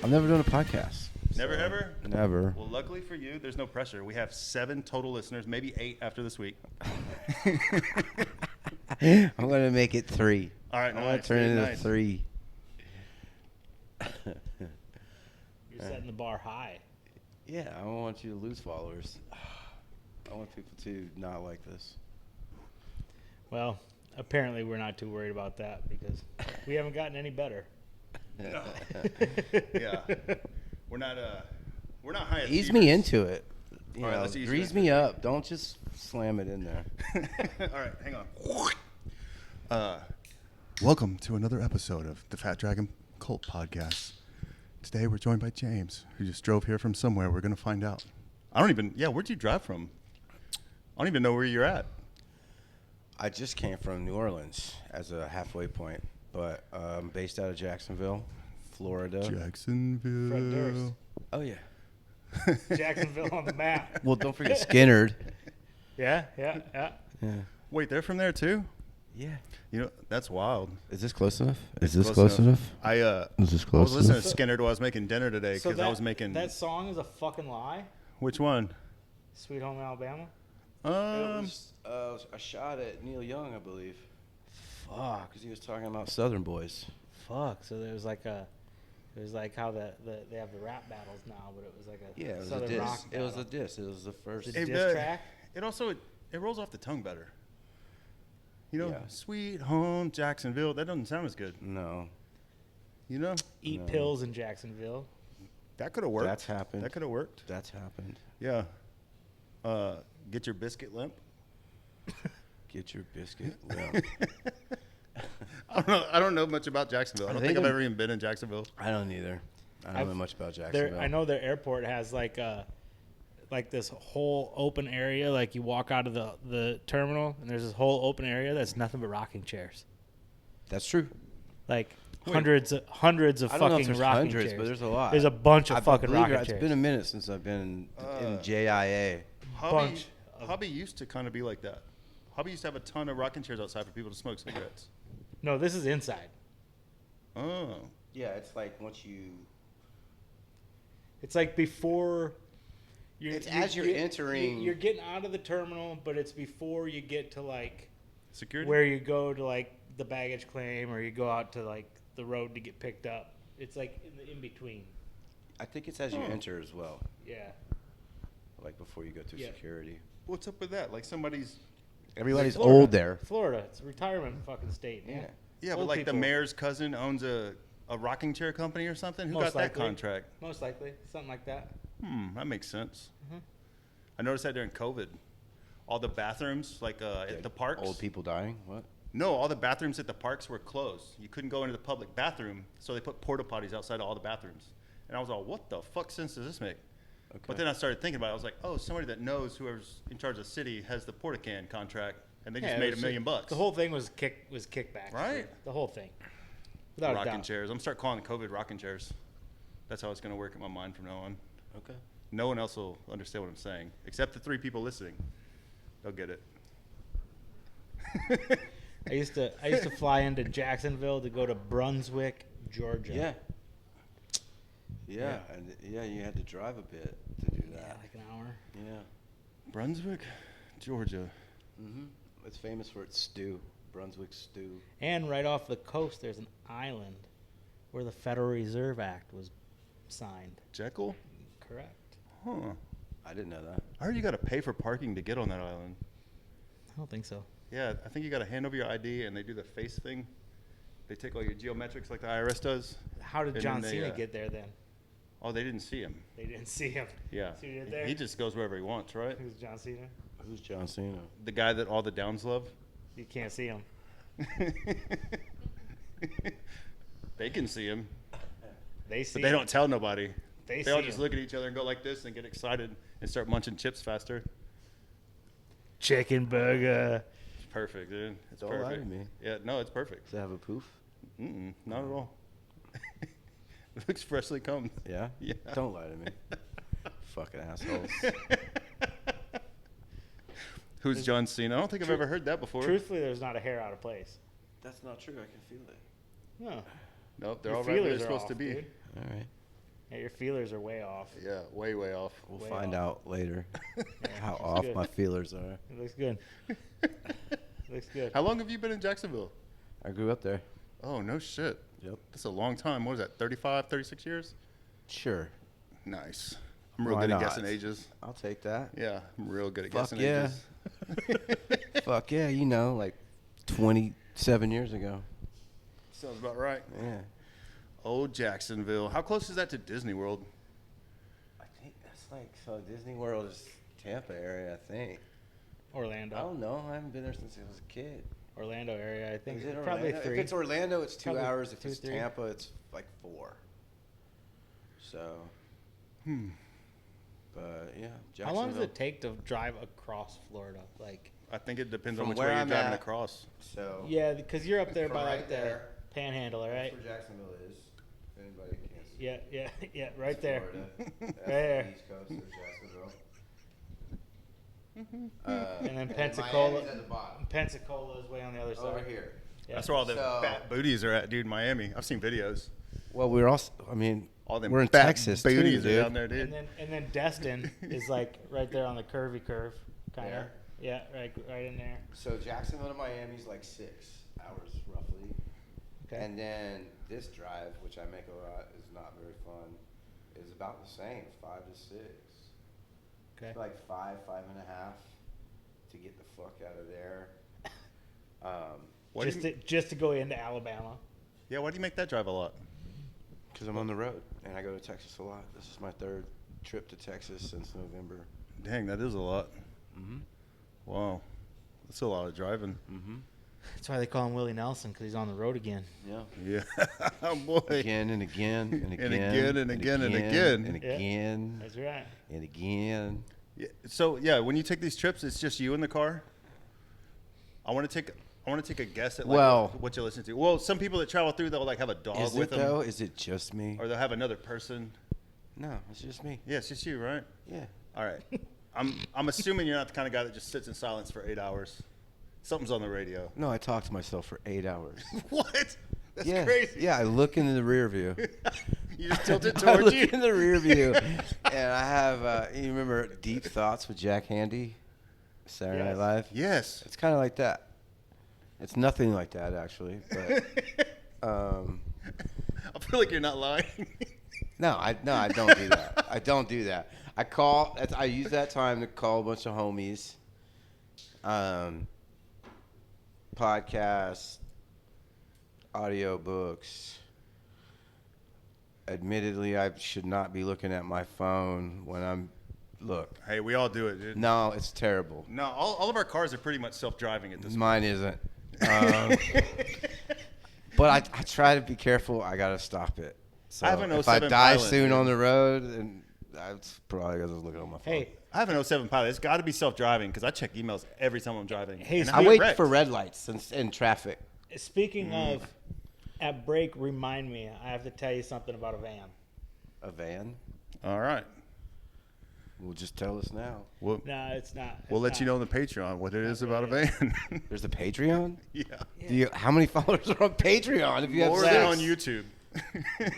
I've never done a podcast. Never ever? Never. Well, luckily for you, there's no pressure. We have 7 total listeners, maybe 8 after this week. I'm going to make it 3. All right, I'm going to turn it into 3. You're setting the bar high. Yeah, I don't want you to lose followers. I want people to not like this. Well, apparently we're not too worried about that because we haven't gotten any better. No. Yeah. We're not high achievers. Ease me into it. You All right, know, let's ease you grease into me it. up. Don't just slam it in there. All right, hang on. Welcome to another episode of the Fat Dragon Cult Podcast. Today we're joined by James, who just drove here from somewhere. We're going to find out. Where'd you drive from? I don't even know where you're at. I just came from New Orleans as a halfway point, but I'm based out of Jacksonville, Florida. Jacksonville. Fred Durst. Oh, yeah. Jacksonville on the map. Well, don't forget Skinnerd. Yeah. Yeah. Wait, they're from there too? Yeah. You know, that's wild. Is this close enough? Is this close enough? Is this I close was listening enough? to Skinner while I was making dinner today because I was making. That song is a fucking lie. Which one? Sweet Home Alabama. It was a shot at Neil Young, I believe. Fuck, because he was talking about Southern boys. Fuck. So there was like how they have the rap battles now, but it was like a Yeah, it was Southern a diss. rock It was a battle. diss. It was the first. The diss track. It also it rolls off the tongue better. You know, Yeah. Sweet Home Jacksonville. That doesn't sound as good. No. You know, Eat No. pills in Jacksonville. that could have worked. That's happened. That could have worked. That's happened. Yeah. Get your biscuit limp. Get your biscuit. Well, I don't know much about Jacksonville. I don't think I've ever even been in Jacksonville. I don't either. I don't know much about Jacksonville. I know their airport has like this whole open area. Like you walk out of the terminal and there's this whole open area that's nothing but rocking chairs. That's true. Like Wait. hundreds of I don't know if fucking there's rocking hundreds, chairs. but there's a lot. There's a bunch of I fucking believe rocking It's chairs. been a minute since I've been in JIA. Bunch Hobby used to kind of be like that. Hobby used to have a ton of rocking chairs outside for people to smoke cigarettes. No, this is inside. Oh. Yeah, it's like once you. It's like before. It's as you're entering- You're getting out of the terminal, but it's before you get to like Security? where you go to like the baggage claim, or you go out to like the road to get picked up. It's like in between. I think it's as you enter as well, Yeah. like before you go through Yeah. security. What's up with that? Like somebody's. Everybody's Florida. old there. Florida. It's a retirement fucking state. Yeah. Yeah, but Old like the people. mayor's cousin owns a rocking chair company or something? Who Most got that likely. contract? Most likely. Something like that. That makes sense. Mhm. I noticed that during COVID. All the bathrooms, like at the parks. Old people dying. What? No, all the bathrooms at the parks were closed. You couldn't go into the public bathroom, so they put porta potties outside all the bathrooms. And I was all, what the fuck sense does this make? Okay. But then I started thinking about it. I was like, oh, somebody that knows whoever's in charge of the city has the porta can contract, and they just Yeah, made it $1 was million bucks. The whole thing was kickbacks. Right. The whole thing. Without a rocking doubt. chairs. I'm gonna start calling COVID rocking chairs. That's how it's gonna work in my mind from now on. Okay. No one else will understand what I'm saying, except the 3 people listening. They'll get it. I used to fly into Jacksonville to go to Brunswick, Georgia. Yeah. Yeah, and you had to drive a bit to do Yeah, that. like an hour. Yeah. Brunswick, Georgia. Mm-hmm. It's famous for its stew, Brunswick stew. And right off the coast, there's an island where the Federal Reserve Act was signed. Jekyll? Correct. Huh. I didn't know that. I heard you got to pay for parking to get on that island. I don't think so. Yeah, I think you got to hand over your ID, and they do the face thing. They take all your geometrics like the IRS does. How did And John then they, Cena get there then? Oh, they didn't see him. They didn't see him. Yeah. See what he did there? He just goes wherever he wants, right? Who's John Cena? Who's John Cena? The guy that all the Downs love. You can't see him. They can see him, They see but they him. don't tell nobody. They They all see just him. look at each other and go like this and get excited and start munching chips faster. Chicken burger. It's perfect, dude. It's Don't lie perfect. to me. Yeah, no, it's perfect. Does it have a poof? Not at all. It looks freshly combed. Yeah? Yeah. Don't lie to me. Fucking assholes. Who's John Cena? I don't think I've ever heard that before. Truthfully, there's not a hair out of place. That's not true. I can feel it. No. Nope, they're Your all right where they're feelers are supposed off, to be. dude. All right. Yeah, your feelers are way off. Yeah, way off. We'll Way find off. out later how looks off good. my feelers are. It looks good. Looks good. How long have you been in Jacksonville? I grew up there. Oh, no shit. Yep. That's a long time. What is that, 35, 36 years? Sure. Nice. I'm real Why good at not? guessing ages. I'll take that. Yeah, I'm real good at Fuck guessing yeah. ages. Fuck yeah, you know, like 27 years ago. Sounds about right. Yeah. Old Jacksonville. How close is that to Disney World? I think that's like, so Disney World is Tampa area, I think. Orlando. I don't know. I haven't been there since I was a kid. Orlando area, I think. Is it Probably Orlando? 3. If it's Orlando, it's 2 Probably hours. If 2, it's 3. Tampa, it's like 4. So, but yeah. How long does Jacksonville. it take to drive across Florida? Like, I think it depends on From which where way you're I'm driving at- across. So, yeah, because you're up there From by right like there. the Panhandle, right? that's where Jacksonville is. If anybody can't see. Yeah, right It's there. Florida. That's there. the East Coast of Jacksonville. And then Miami's Pensacola. at the bottom. Pensacola is way on the other side. Over here. Yeah. That's where all the So- fat booties are at, dude. Miami. I've seen videos. Well, we're also. I mean, All them we're in fat Texas too, booties are dude. down there, dude. And then Destin is like right there on the curvy curve, kind of. There? Yeah, right in there. So Jacksonville to Miami is like 6 hours roughly. Okay. And then this drive, which I make a lot, is not very fun, is about the same, 5 to 6. Okay. It's like 5 and a half to get the fuck out of there. Why do you- Just to go into Alabama. Yeah, why do you make that drive a lot? Because I'm on the road and I go to Texas a lot. This is my 3rd trip to Texas since November. Dang, that is a lot. Mm-hmm. Wow. That's a lot of driving. Mm-hmm. That's why they call him Willie Nelson, because he's on the road again. Yeah. Yeah. Oh, boy. Again and again and again. And again and again and again. And Yeah. again. That's right. And again. Yeah. So, yeah, when you take these trips, it's just you in the car? I want to take a guess at like Well- what you listen to. Well, some people that travel through, they'll like have a dog Is with it them. though? Is it just me? Or they'll have another person. No, it's just me. Yeah, it's just you, right? Yeah. All right. I'm assuming you're not the kind of guy that just sits in silence for 8 hours. Something's on the radio. No, I talk to myself for 8 hours. What? That's yeah. crazy. Yeah, I look in the rear view. You just tilt it I towards look you. in the rear view, and I have. You remember Deep Thoughts with Jack Handy, Saturday Night Yes. Live? Yes. It's kind of like that. It's nothing like that actually, but I feel like you're not lying. no, I don't do that. I don't do that. I use that time to call a bunch of homies. Podcasts, audio books. Admittedly, I should not be looking at my phone when I'm. Look, Hey, we all do it, dude. no, it's terrible. No, all of our cars are pretty much self-driving at this Mine isn't. But I try to be careful. I gotta stop it. So I have an if I 07 die Pilot, soon dude. on the road, and that's probably because I was looking on my phone. Hey, I have an 07 Pilot. It's got to be self-driving because I check emails every time I'm driving. Hey, And so I get wait wrecked. for red lights in traffic. speaking of, at break, remind me. I have to tell you something about a van. A van? All right. Well, just tell us now. We'll It's not. we'll let you know on the Patreon what it is about a van. There's a Patreon. Yeah. How many followers are on Patreon? If you have More six? than on YouTube.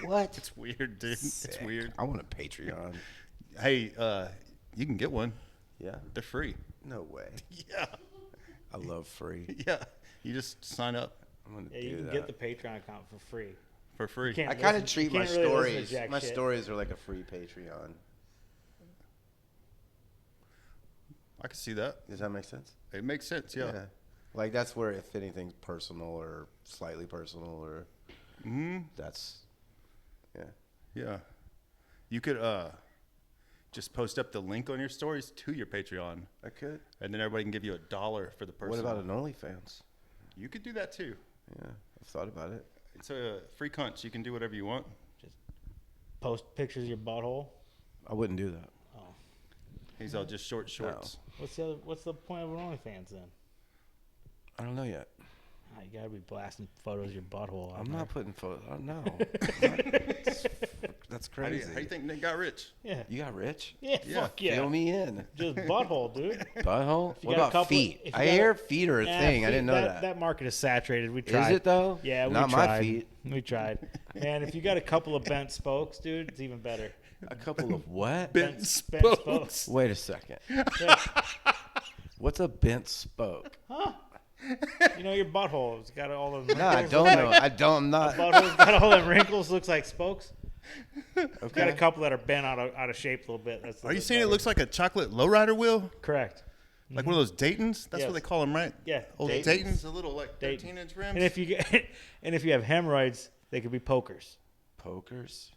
What? It's weird, dude. It's Sick. weird. I want a Patreon. Hey, you can get one. Yeah. They're free. No way. Yeah. I love free. Yeah. You just sign up I'm gonna Yeah, do you can that. get the Patreon account for free. for free. can't I kind of listen- treat you my can't really listen to stories. jack My shit. stories are like a free Patreon. I can see that. Does that make sense? It makes sense, yeah. Like that's where if anything's personal or slightly personal or that's yeah. Yeah. You could just post up the link on your stories to your Patreon, I could. and then everybody can give you $1 for the person. What about an OnlyFans? You could do that too. Yeah, I've thought about it. It's a free cunt. You can do whatever you want. Post pictures of your butthole. I wouldn't do that. Oh, He's all just short shorts. what's the point of an OnlyFans then? I don't know yet. You gotta be blasting photos of your butthole. I'm not putting photos. Oh, no. That's That's How do crazy. you think Nick got rich? Yeah. You got rich? Yeah. Yeah. Fuck yeah. Fill me in. Just butthole, dude. Butthole? you What got a about couple- feet? if you I got hear a- feet are a Yeah, thing. I feet- didn't know that. That market is saturated. We tried. Is it though? Yeah, we Not tried. my feet. We tried. Man, if you got a couple of bent spokes, dude, it's even better. A couple of what? Bent spokes. Wait a second. Yeah. What's a bent spoke? Huh? You know your butthole. It's got all the wrinkles. No, I don't know. I don't. I'm not. Butthole's got all them wrinkles. Looks like spokes. It's got a Okay. couple that are bent out of shape a little bit. That's a Are you little saying it better. looks like a chocolate lowrider wheel? Correct? Like one of those Daytons? That's Yes. what they call them, right? Yeah. Old Daytons. Daytons, the little like Dayton. 13-inch rims. And if you have hemorrhoids, they could be pokers. Pokers?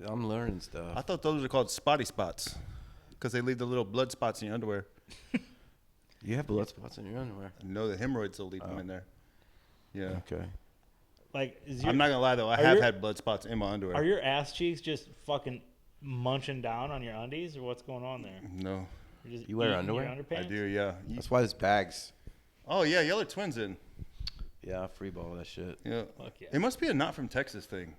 I'm learning I stuff. thought those are called spotty spots because they leave the little blood spots in your underwear. You have blood spots in your underwear. No, the hemorrhoids will leave them in there. Yeah. Okay. Like, is your, I'm not going to lie, though. I Are have your- had blood spots in my underwear. are your ass cheeks just fucking munching down on your undies, or what's going on there? No. You're just You wear eating your underwear? underpants? I do, yeah. That's why there's bags. Oh, yeah. Y'all are twins in. Yeah, free ball that shit. Yeah. Fuck yeah. It must be a not from Texas thing.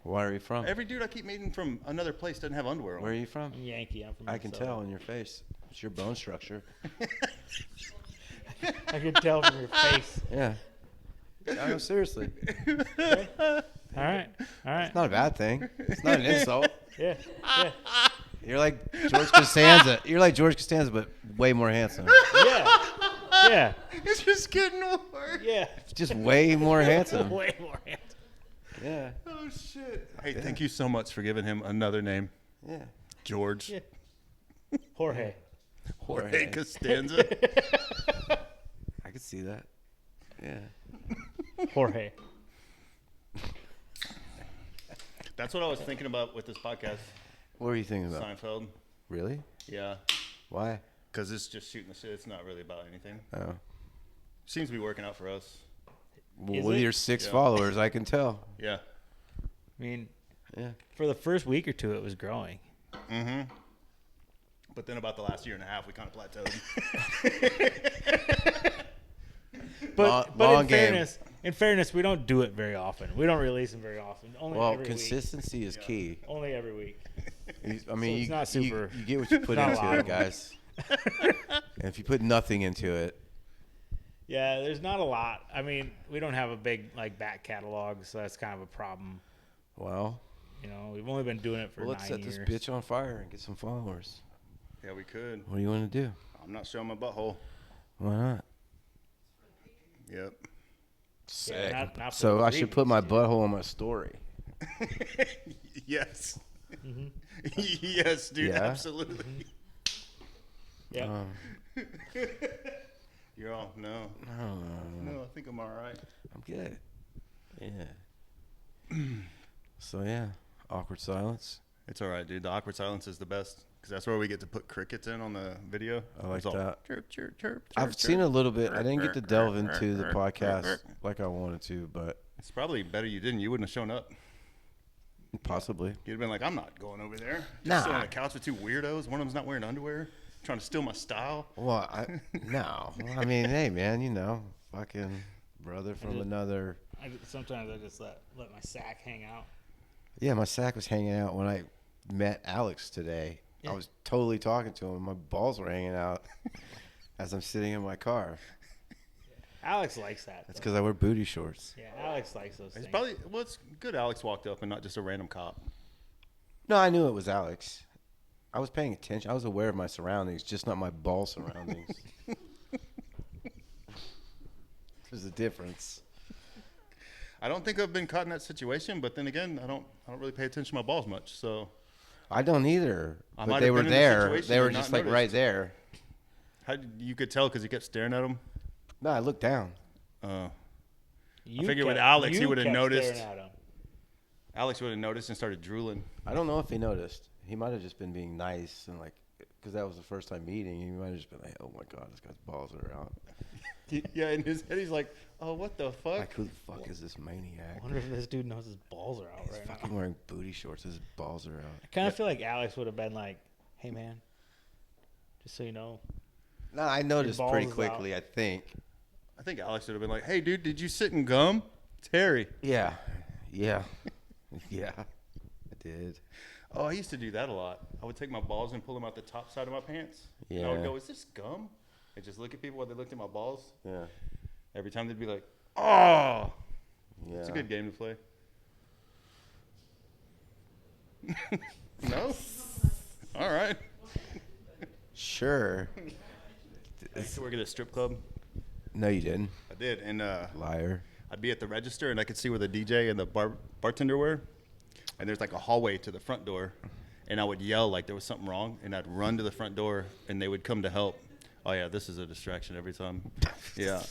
Where are you from? Every dude I keep meeting from another place doesn't have underwear on. Where are you from? I'm Yankee. I'm from I can Minnesota. tell in your face. It's your bone structure. I can tell from your face. Yeah. No, seriously. All right. It's not a bad thing. It's not an insult. Yeah. Yeah. You're like George Costanza. You're like George Costanza, but way more handsome. Yeah. Yeah. It's just getting worse. Yeah. Just way more handsome. Way more handsome. Yeah. Oh, shit. Hey, thank you so much for giving him another name. Yeah. George. Yeah. Jorge. Jorge Jorge. Costanza. I could see that. Yeah. Jorge. That's what I was thinking about with this podcast, What were you thinking about? Seinfeld. Really? Yeah. Why? Because it's just shooting the shit. It's not really about anything. Oh. Seems to be working out for us. Well, Is with it? your 6 Yeah. followers, I can tell. Yeah. I mean, Yeah. for the first week or two, it was growing. Mm-hmm. But then about the last year and a half, we kind of plateaued. But Long in game. fairness, we don't do it very often. We don't release them very often. Only Well, every week. consistency is key. Only every week. I mean, it's not super- you get what you put not a into lot it, of them. guys. And if you put nothing into it, Yeah, there's not a lot. I mean, we don't have a big back catalog, so that's kind of a problem. well, You know, we've only been doing it for let's 9 set years. this bitch on fire and get some followers. Yeah, we could. What do you want to do? I'm not showing my butthole. Why not? Yep. Sick. not for So those I should put reasons, my dude. butthole on my story. Yes. Mm-hmm. Yes, dude. Yeah? Absolutely. Yeah. You're all, no. I don't know. No, I think I'm all right. I'm good. Yeah. So yeah, awkward silence. It's all right, dude. The awkward silence is the best because that's where we get to put crickets in on the video. I like It's all that. Chirp, chirp, chirp, I've chirp, seen a chirp. little bit. I didn't get to delve into the podcast like I wanted to, but It's probably better you didn't. You wouldn't have shown up. possibly. You'd have been like, I'm not going over there. Just Nah. sit on the couch with two weirdos. One of them's not wearing underwear, trying to steal my style. Well, no. I mean, hey, man, fucking brother from just- another. Sometimes I just let my sack hang out. Yeah, my sack was hanging out when I met Alex today. Yeah. I was totally talking to him. My balls were hanging out as I'm sitting in my car. Alex likes that. That's though. because I wear booty shorts. Yeah, Alex likes those It's things. probably, well, it's good Alex walked up and not just a random cop. No, I knew it was Alex. I was paying attention. I was aware of my surroundings, just not my ball surroundings. There's a difference. I don't think I've been caught in that situation, but then again, I don't really pay attention to my balls much. So I don't either. I But might they have were been in the there. situation They were and not just like noticed. right there. how you could tell because you kept staring at him. No, I looked down. You figured with kept- Alex, he you would've kept noticed. staring at him. Alex would have noticed and started drooling. I don't know if he noticed. He might have just been being nice and because that was the first time meeting. He might have just been like, "Oh my god, this guy's balls are out." Yeah, in his head, he's like, "Oh, what the fuck?" Like, who the fuck is this maniac? I wonder if this dude knows his balls are out He's right now. fucking wearing booty shorts. His balls are out. I kind of feel like Alex would have been like, "Hey man, just so you know, No, I noticed balls pretty is quickly. I think. I think Alex would have been like, "Hey, dude, did you sit in gum?" It's Harry. Yeah, yeah, yeah. I did. Oh, I used to do that a lot. I would take my balls and pull them out the top side of my pants. And I would Yeah. go, is this gum? And just look at people while they looked at my balls. Yeah. Every time they'd be like, oh. Yeah. It's a good game to play. No? All right. Sure. I used to work at a strip club. No, you didn't. I did. And Liar. I'd be at the register, and I could see where the DJ and the bartender were. And there's like a hallway to the front door. And I would yell like there was something wrong. And I'd run to the front door, and they would come to help. Oh, yeah, this is a distraction every time. Yeah.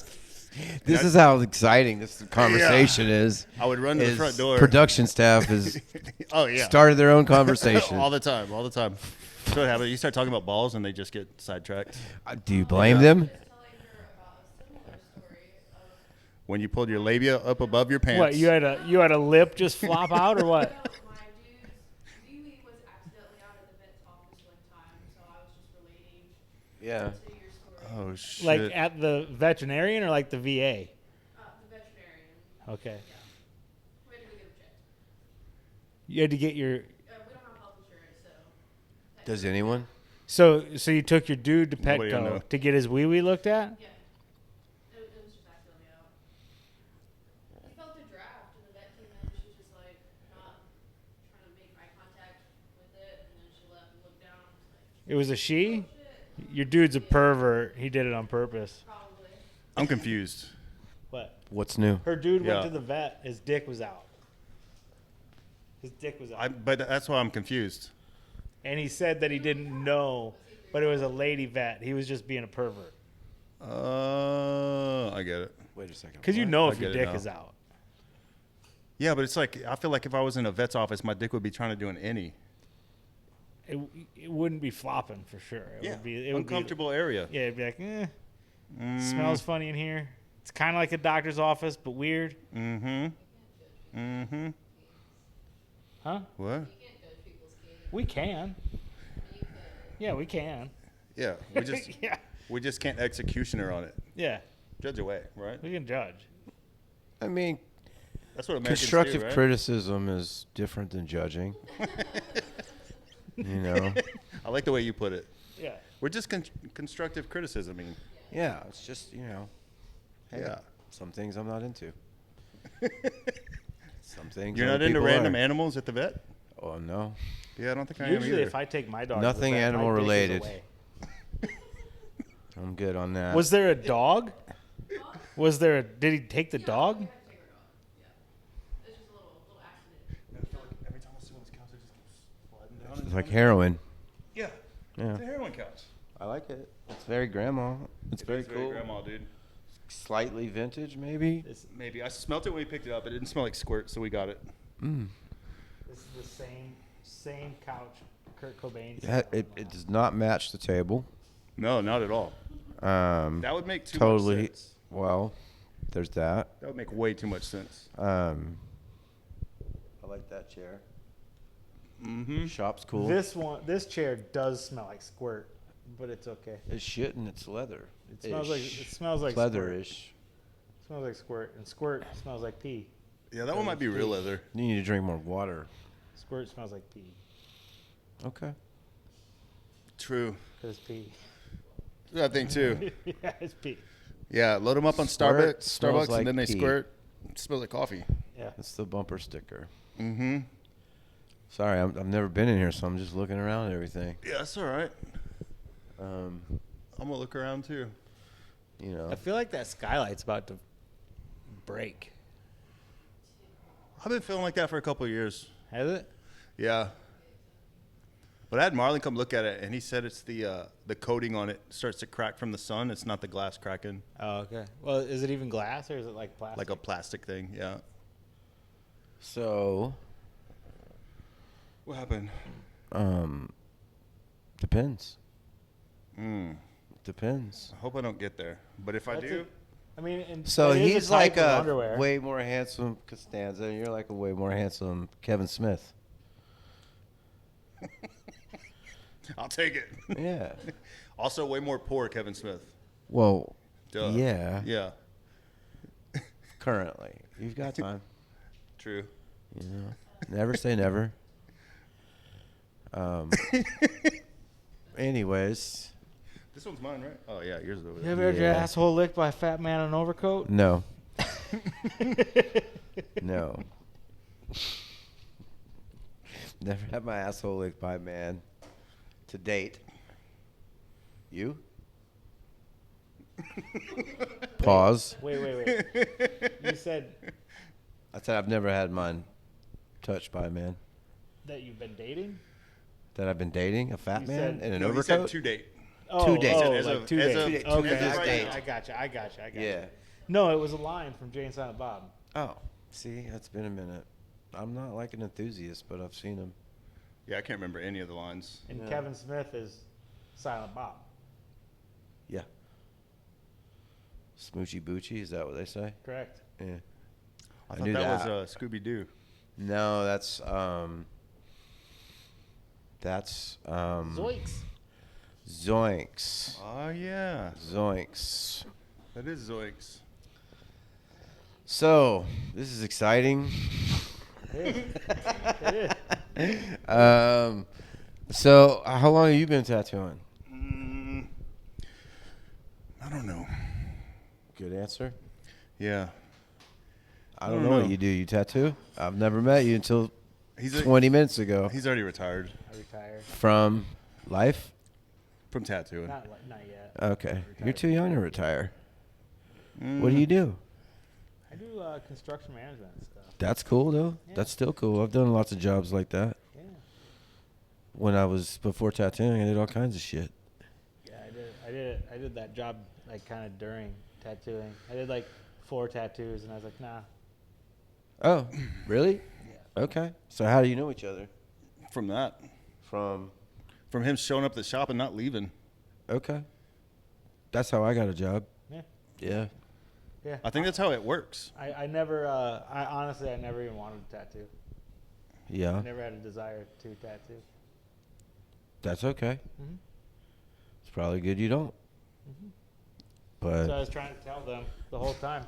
This is how exciting this conversation is. I would run to the front door. Production staff has Oh, yeah. started their own conversation. All the time, all the time. That's what happens. You start talking about balls, and they just get sidetracked. Do you blame them? When you pulled your labia up above your pants. What, you had a lip just flop out or what? My dude's Buie was accidentally out at the vet's office one time, so I was just relating Yeah. to your story. Oh, shit. Like at the veterinarian or like the VA? The veterinarian. Okay. We had to go get him checked. You had to get your. We don't have health insurance, so. Does anyone? So you took your dude to Nobody will know. Petco to get his wee looked at? Yeah. It was just accidentally out. He felt a draft, and the vet came in, and she was just like, not trying to make eye contact with it, and then she left and looked down. And was like, It was a she? shit, Your dude's a pervert. He did it on purpose. probably. I'm confused. What? What's new? Her dude Yeah. went to the vet. His dick was out. His dick was out. But that's why I'm confused. And he said that he didn't know, but it was a lady vet. He was just being a pervert. I get it. Wait a second. Because you What? know I if your get it dick now. is out. Yeah, but it's like, I feel like if I was in a vet's office, my dick would be trying to do an innie. It wouldn't be flopping for sure. It would be it would uncomfortable area. Be, yeah, it'd be like, smells funny in here. It's kind of like a doctor's office, but weird. Mm-hmm. Mm-hmm. Huh? What? We can. Yeah, we can. Yeah, we just yeah. we just can't executioner on it. Yeah, Judge away, right? we can judge. I mean, That's what Americans constructive do, right? criticism is different than judging. You know? I like the way you put it. Yeah. We're just constructive criticisming. Yeah, it's just, hey, Yeah. some things I'm not into. Some things You're other not into people random are. animals at the vet? Oh, no. Yeah, I don't think I am Usually, either. if I take my dog, Nothing to the vet, animal my dick is related. away. I'm good on that. Was there a dog? Was there a? Did he take the dog? We had to take her dog. Yeah. It's just a little accident. I feel like every time I sit on this couch, it just keeps sliding down. It's like heroin. Yeah. Yeah. It's a heroin couch. I like it. It's very grandma. It's very It's cool. grandma, dude. Slightly vintage, maybe. Maybe. I smelt it when we picked it up. It didn't smell like squirt, so we got it. Mm. This is the same couch Kurt Cobain. It does not match the table. No, not at all. That would make too much Totally. sense. Well, there's that. That would make way too much sense. I like that chair. Mm-hmm. Shop's cool. This chair does smell like squirt, but it's okay. It's shit and it's leather. It smells like leather-ish. It smells like squirt, and squirt smells like pee. Yeah, that one might be real leather. You need to drink more water. Squirt smells like pee. Okay. True. Cause it's pee. I think too. Yeah, it's pee. Yeah, load them up on Squirt Starbucks, smells like and then they pee. squirt. It smells like coffee. Yeah. That's the bumper sticker. Mm-hmm. Sorry, I've never been in here, so I'm just looking around at everything. Yeah, that's all right. Um, I'm gonna look around too. you know. I feel like that skylight's about to break. I've been feeling like that for a couple of years. Has it? Yeah. But I had Marlon come look at it, and he said it's the coating on it starts to crack from the sun. It's not the glass cracking, Oh, okay. Well, is it even glass or is it like plastic? like a plastic thing. Yeah. So, What happened? depends. I Depends. hope I don't get there. But if I That's do, I mean, and So it is he's type like of a underwear. way more handsome Costanza, and you're like a way more handsome Kevin Smith. I'll take it. Yeah. Also, way more poor Kevin Smith. Well, Duh. yeah. Yeah. Currently, you've got time. True. You know, never say never. Anyways, This one's mine, right? Oh yeah, yours is over You there. ever had your Yeah. asshole licked by a fat man in an overcoat? no. No. Never had my asshole licked by a man to date. You? Pause. Wait. You said I said I've never had mine touched by a man. that you've been dating? That I've been dating a fat You man said- in an No, he said overcoat? to date. Oh, dates. Oh, As like of- 2 as days. of- to Okay, this I date. gotcha. Yeah. No, it was a line from Jay and Silent Bob. Oh, see, that's been a minute. I'm not like an enthusiast, but I've seen him. Yeah, I can't remember any of the lines. And Yeah. Kevin Smith is Silent Bob. Yeah. Smoochy Boochy, is that what they say? Correct. Yeah. I I thought knew that that. was Scooby Doo. No, that's Zoinks. Zoinks. Oh yeah, Zoinks. that is Zoinks. So, this is exciting. It is. So how long have you been tattooing? I don't know. Good answer. Yeah, I don't know what you do. You tattoo? I've never met you until he's 20 minutes ago. He's already retired I retired. From life? from tattooing. Not yet. Okay. You're too young to retire. Mm. What do you do? I do construction management and stuff. That's cool, though. Yeah. That's still cool. I've done lots of jobs like that. Yeah. When I was before tattooing, I did all kinds of shit. Yeah, I did that job like kind of during tattooing. I did like 4 tattoos, and I was like, nah. Oh, really? Yeah. Okay. So how do you know each other? From that, From from him showing up at the shop and not leaving. okay. That's how I got a job. Yeah. Yeah. Yeah. I think that's how it works. I never. I honestly, I never even wanted a tattoo. Yeah. I never had a desire to tattoo. That's okay. Mhm. It's probably good you don't. But So I was trying to tell them the whole time,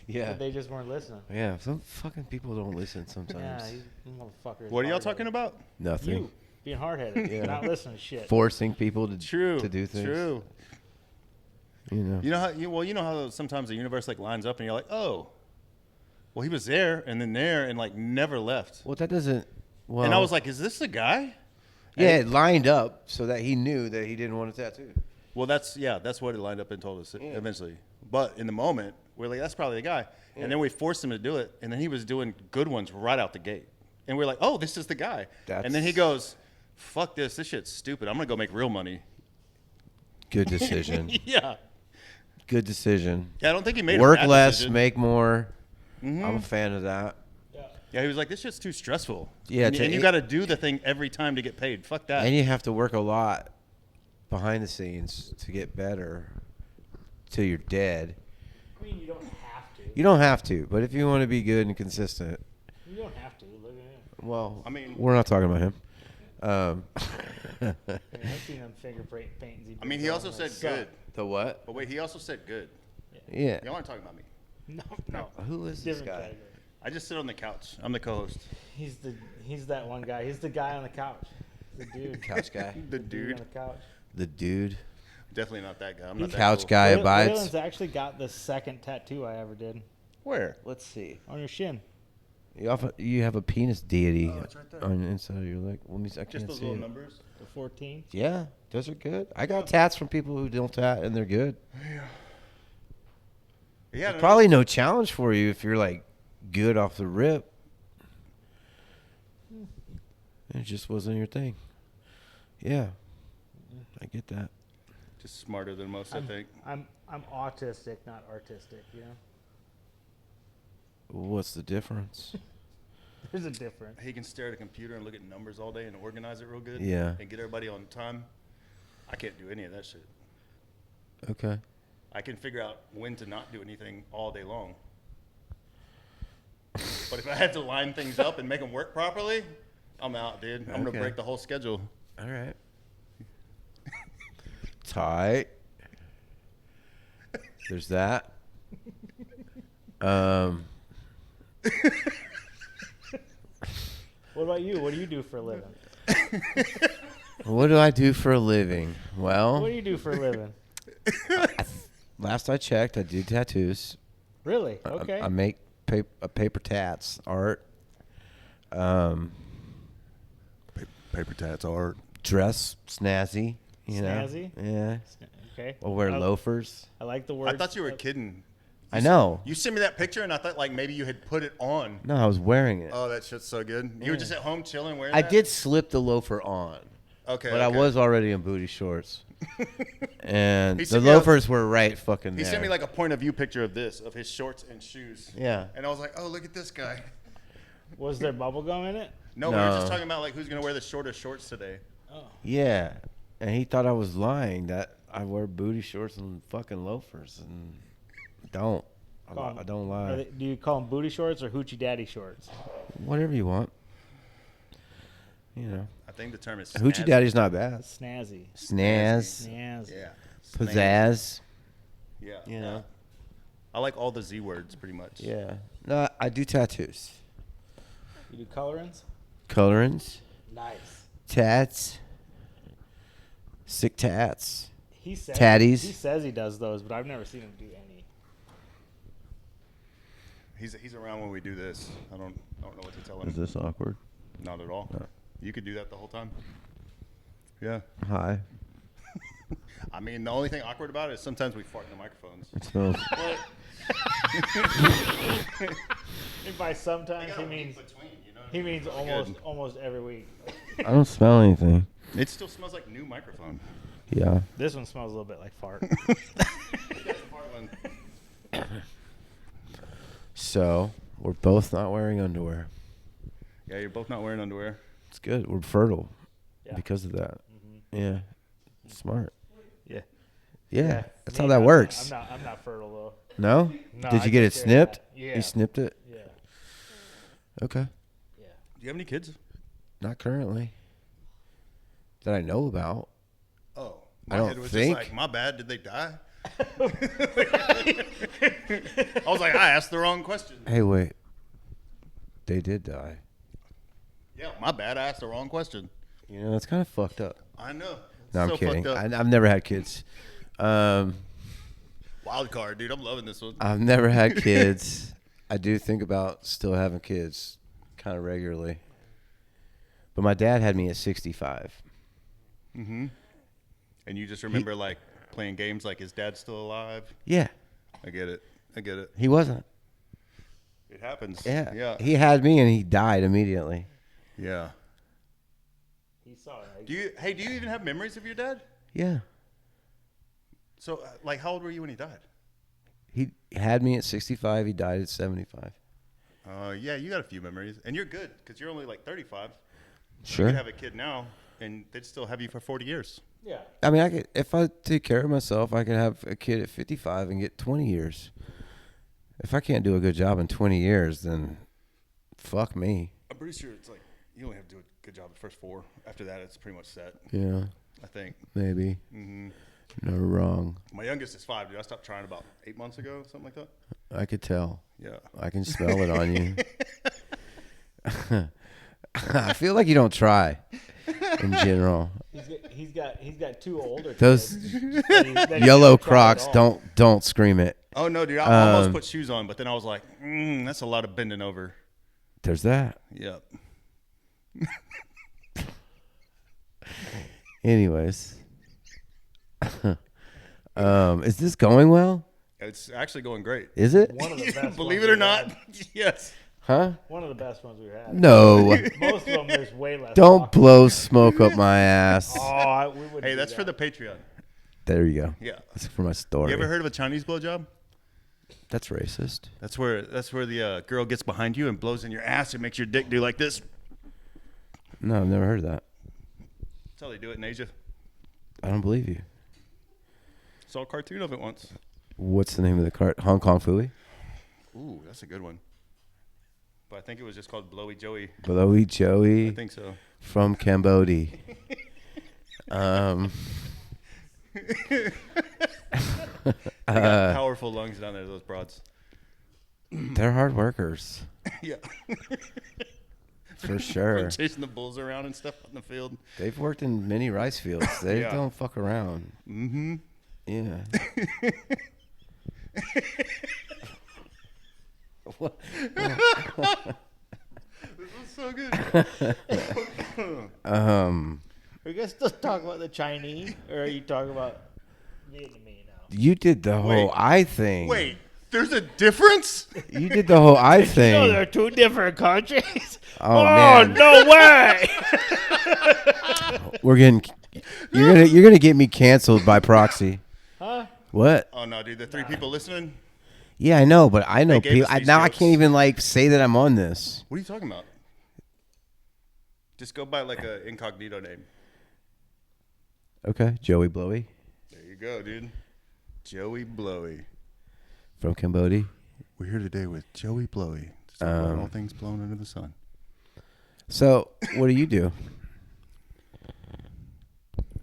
yeah. but they just weren't listening. Yeah, some fucking people don't listen sometimes. Yeah, you motherfuckers. What are y'all talking about? Nothing. You being hard-headed, Yeah. not listening to shit. Forcing people to True. to do things. True. You know. You know how you know how sometimes the universe like lines up and you're like, oh, well he was there and then there and like never left. Well, that doesn't. Well, And I was like, is this the guy? yeah, it lined up so that he knew that he didn't want a tattoo. Well, that's what it lined up and told us Yeah. eventually. But in the moment, we're like, that's probably the guy. Yeah. And then we forced him to do it, and then he was doing good ones right out the gate. And we're like, oh, this is the guy. And then he goes, fuck this shit's stupid. I'm gonna go make real money. Good decision. Yeah. Good decision. Yeah, I don't think he made a Work bad less, decision. make more. Mhm. I'm a fan of that. Yeah, he was like, this shit's too stressful. Yeah, and, to- and you got to do the thing every time to get paid. Fuck that. And you have to work a lot behind the scenes to get better till you're dead. I mean, you don't have to. You don't have to, but if you want to be good and consistent, You don't have to. Look at him. well, I mean- we're not talking about him. I mean, I've seen him finger painting. I mean, he also said good. The what? But wait, he also said good. Yeah. Y'all aren't talking about me. No. Who is this Different guy? category. I just sit on the couch. I'm the co-host. He's that one guy. He's the guy on the couch. The dude. Couch guy. The on dude. the couch. The dude. Definitely not that guy. I'm not that Couch cool. guy abides. Waylon's actually got the second tattoo I ever did Where? Let's see. on your shin. You have a penis deity Oh, it's right there. on the inside of your leg. Let me. I Just can't those see little it. numbers. The 14. Yeah, those are good. I got tats from people who don't tat, and they're good. Yeah. There's probably no challenge for you if you're like good off the rip. It just wasn't your thing. Yeah, I get that. Just smarter than most, I think. I'm autistic, not artistic. You know, What's the difference? there's a difference. He can stare at a computer and look at numbers all day and organize it real good. Yeah. And get everybody on time. I can't do any of that shit. Okay. I can figure out when to not do anything all day long. But if I had to line things up and make them work properly, I'm out, dude. I'm Okay. gonna break the whole schedule. All right. Tight. There's that. What about you? What do you do for a living? What do I do for a living? Well, What do you do for a living? last I checked, I do tattoos. Really? Okay. I make paper tats, art. Paper tats art. Dress snazzy. You Snazzy? know? Yeah. Okay. I'll wear loafers. I like the word. I thought you were kidding. I know. You sent me that picture, and I thought like maybe you had put it on. No, I was wearing it. Oh, that shit's so good. You were just at home chilling wearing I that? did slip the loafer on. Okay. But I was already in booty shorts. And He the sent me a- loafers were right fucking He there. sent me like a point of view picture of this, of his shorts and shoes. Yeah. And I was like, oh, look at this guy. Was there bubble gum in it? No, we were just No. talking about like who's gonna wear the shortest shorts today. Oh. Yeah. And he thought I was lying that I wear booty shorts and fucking loafers. And I don't. I don't lie. Do you call them booty shorts or hoochie daddy shorts? Whatever you want. You know. I think the term is Hoochie snazzy. Daddy's not bad. Snazzy. Snaz. Snazzy. Yeah. Pizzazz. Yeah. You know. I like all the Z words pretty much. Yeah. No, I do tattoos. You do colorings? Colorings. Nice. Tats. Sick tats. He says Tatties. He says he does those, but I've never seen him do any. He's around when we do this. I don't know what to tell him. Is this awkward? Not at all. No. You could do that the whole time. Yeah. Hi. I mean, the only thing awkward about it is sometimes we fart in the microphones. It smells. And by sometimes he means almost every week. I don't smell anything. It still smells like new microphone. Yeah. This one smells a little bit like fart. So, we're both not wearing underwear. Yeah, you're both not wearing underwear. It's good. We're fertile Yeah. because of that. Yeah. Smart. Yeah. Yeah. That's Me, how that I'm works. I'm not fertile though. No? No, Did I you get take it care of snipped? that. Yeah. You snipped it? Yeah. Okay. Yeah. Do you have any kids? Not currently. That I know about. Oh, I my don't head was think. just like, my bad. Did they die? I was like, I asked the wrong question. Hey, wait. They did die. Yeah, my bad. I asked the wrong question. You know, that's kind of fucked up. I know. No, I'm So kidding. fucked up. I've never had kids. Wild card, dude. I'm loving this one. I've never had kids. I do think about still having kids kind of regularly. But my dad had me at 65. Mm-hmm. And you just remember like playing games like his dad's still alive. Yeah. I get it. He wasn't. It happens. Yeah. Yeah. He had me and he died immediately. Yeah. He saw it. Do you even have memories of your dad? Yeah. So like how old were you when he died? He had me at 65. He died at 75. Yeah, you got a few memories. And you're good because you're only like 35. Sure. You could have a kid now and they'd still have you for 40 years. Yeah. I mean, I could, if I take care of myself, I could have a kid at 55 and get 20 years. If I can't do a good job in 20 years, then fuck me. I'm pretty sure it's like you only have to do a good job the first 4. After that, it's pretty much set. Yeah, I think. maybe. Mm-hmm. No, wrong. My youngest is 5, dude. I stopped trying about 8 months ago, something like that. I could tell. Yeah. I can smell it on you. I feel like you don't try in general. He's got 2 older Those kids that he yellow hasn't tried at Crocs, all. don't scream it. Oh no, dude! I almost Um, put shoes on, but then I was like, "That's a lot of bending over." There's that. Yep. Anyways. Is this going well? It's actually going great. Is it? One of the best Believe ones it or we've not, had. yes. Huh? One of the best ones we've had. No. Most of them, there's way less. Don't talk. blow smoke up my ass. We wouldn't Hey, do that's for the that. Patreon. There you go. Yeah. That's for my story. You ever heard of a Chinese blowjob? That's racist. That's where the girl gets behind you and blows in your ass and makes your dick do like this. No, I've never heard of that. That's how they do it in Asia. I don't believe you. Saw a cartoon of it once. What's the name of the cart? Hong Kong Phooey? Ooh, that's a good one. But I think it was just called Blowey Joey. Blowey I Joey think so. from Cambodia. They got powerful lungs down there, those broads. They're hard workers. Yeah. For sure. From chasing the bulls around and stuff in the field. They've worked in many rice fields. They Yeah. don't fuck around. Mm-hmm. Yeah. What? This was so good. Are you guys still talking about the Chinese, or are you talking about Vietnamese now? You did the whole Wait. eye thing. Wait, there's a difference? You did the whole eye thing. You know they're two different countries. Oh, man. No way! We're getting. You're gonna get me canceled by proxy. Huh? What? Oh no, dude, the 3 people listening. Yeah, I know, but I know They gave people. us these Now I jokes. can't even like say that I'm on this. What are you talking about? Just go by like a incognito name. Okay, Joey Blowey There you go, dude. Joey Blowey. from Cambodia. We're here today with Joey Blowey. To talk about all things blown under the sun. So, what do you do?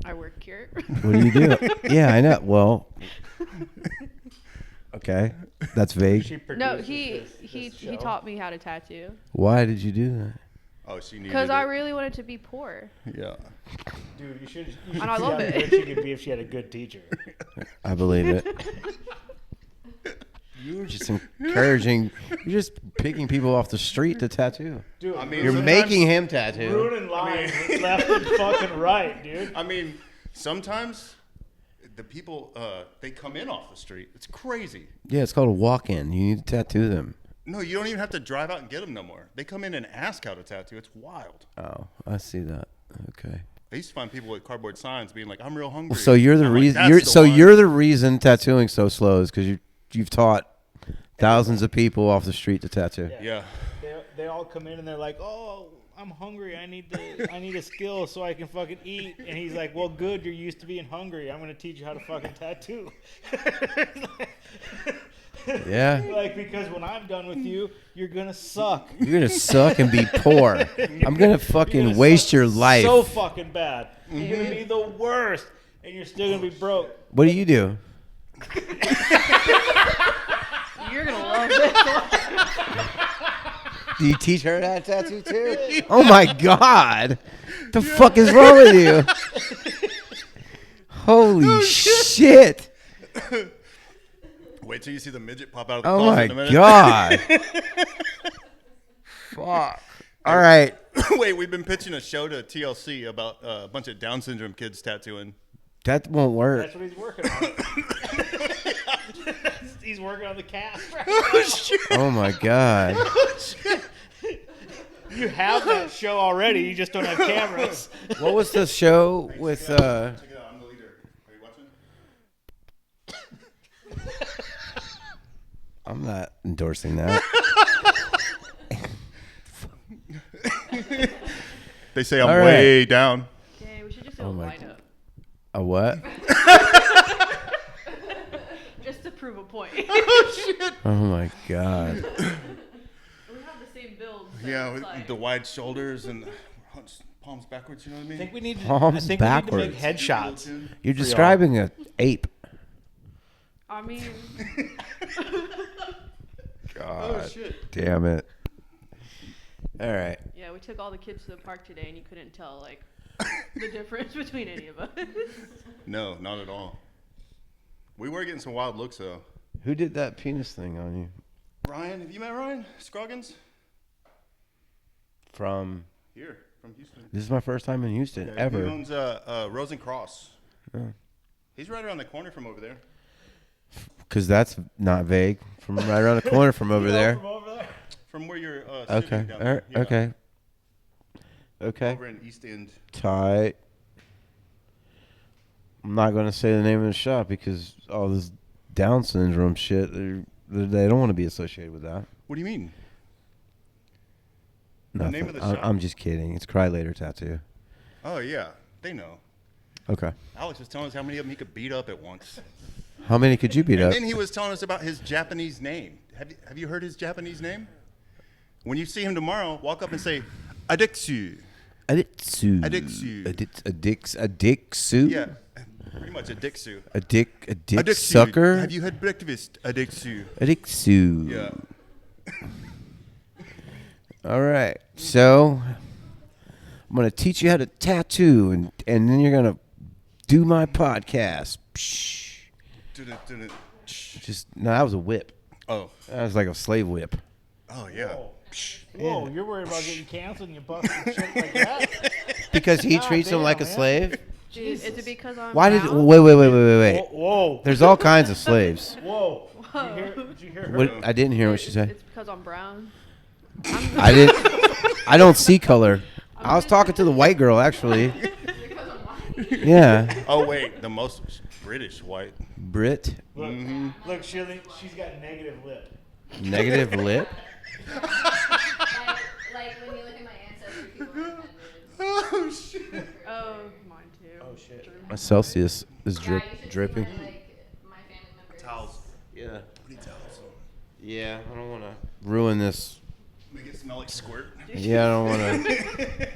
I work here. What do you do? Yeah, I know. Well, okay, that's vague. No, he taught me how to tattoo Why did you do that? Oh, she needed because I it. really wanted to be poor. Yeah. Dude, you should And I love see how it. good she could be if she had a good teacher. I believe it. You were just encouraging. You're just picking people off the street to tattoo. Dude, I mean, You're sometimes- making him tattoo. ruining lines left and fucking right, dude. I mean, sometimes the people they come in off the street. It's crazy. Yeah, it's called a walk-in. You need to tattoo them. No, you don't even have to drive out and get them no more. They come in and ask how to tattoo. It's wild. Oh, I see that. Okay. I used to find people with cardboard signs being like, "I'm real hungry." So you're the I'm like, reason. "That's the one." You're the reason tattooing so slow is because you've taught thousands of people off the street to tattoo. Yeah. They all come in and they're like, "Oh, I'm hungry. I need a skill so I can fucking eat." And he's like, "Well, good. You're used to being hungry. I'm gonna teach you how to fucking tattoo." Yeah. Like, because when I'm done with you, you're gonna suck. You're gonna suck and be poor. I'm gonna You're fucking gonna waste suck your life. so fucking bad. You're gonna be the worst, and you're still gonna be broke. What do you do? You're gonna love this. Do you teach her how to tattoo too? Oh my god! The fuck is wrong with you? Holy shit! Wait till you see the midget pop out of the Oh closet my in a minute. god! Fuck. All right. Wait, we've been pitching a show to TLC about a bunch of Down syndrome kids tattooing. That won't work. That's what he's working on. He's working on the cast. Right Oh my god. You have that show already. You just don't have cameras. What was the show with Check it out. I'm the leader. Are you watching? I'm not endorsing that. They say I'm All right. way down. Dang, we should just do Oh a my lineup. A what? Just to prove a point. Oh my god. We have the same build. So Yeah, it's with like, the wide shoulders and hunched palms backwards. You know what I mean? I think we need. Palms I think backwards. we need to make headshots. You're For y'all. describing a ape. I mean, God damn it. All right. yeah, we took all the kids to the park today, and you couldn't tell like the difference between any of us. No, not at all. We were getting some wild looks though. Who did that penis thing on you? Ryan, have you met Ryan Scroggins? From Here, from Houston. this is my first time in Houston He ever. owns Rose and Cross. Oh. He's right around the corner from over there. Because that's not vague. From right around the corner from over there. From over there. From where you're sitting Okay. down All there. right. Yeah. Okay. Okay. Over in East End. Tight. I'm not going to say the name of the shop because all this Down syndrome shit, they don't want to be associated with that. What do you mean? Nothing. name of the I'm, shop? I'm just kidding. It's Cry Later Tattoo. Oh yeah, they know. Okay. Alex was telling us how many of them he could beat up at once. How many could you beat And up? then he was telling us about his Japanese name. Have you heard his Japanese name? When you see him tomorrow, walk up and say, Adixu. Aditsu. Aditsu. Adixu. Yeah, pretty much Adixu. A dick Adixu. sucker. Have you had breakfast? Adixu. Adixu. Yeah. All right. So I'm going to teach you how to tattoo, and then you're going to do my podcast. Psh. Just no, that was a whip. Oh. That was like a slave whip. Oh, yeah. Whoa, you're worried about getting canceled and you bust and shit like that? Because he God treats him damn, like a man. slave? Dude, is it because I'm Why did... brown? Wait. Whoa. There's all kinds of slaves. Whoa. Did you hear her? What? I didn't hear what she said. It's because I'm brown. I don't see color. I was talking to the white girl, actually. Because I'm white. Yeah. Oh, wait. The most British white. Brit. Look, she's got negative lip. Negative lip. Like when you look at my ancestry, people are offended. Oh, shit. Oh, mine too. Oh, shit. My Celsius is Yeah, you should dripping. see my family members. Towels. Yeah. What do you towels? Yeah, I don't want to ruin this. Make it smell like squirt. Yeah, I don't want to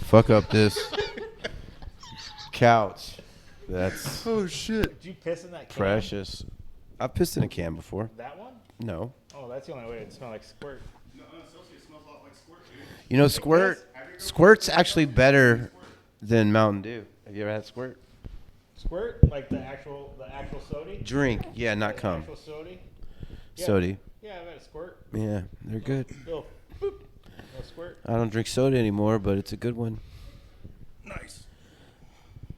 fuck up this couch. That's Oh, shit. Did you piss in that can? precious. I've pissed in a can before. That one? No. Oh, that's the only way it'd smell like squirt. No, Celsius smells a lot like squirt, dude. You know, Squirt's actually better than Mountain Dew. Have you ever had Squirt? Squirt? Like the actual sody? Drink. Yeah, not cum. Actual sody? Yeah. Sody. Yeah, I've had a squirt. Yeah, they're good. Little boop. Little squirt. I don't drink soda anymore, but it's a good one. Nice.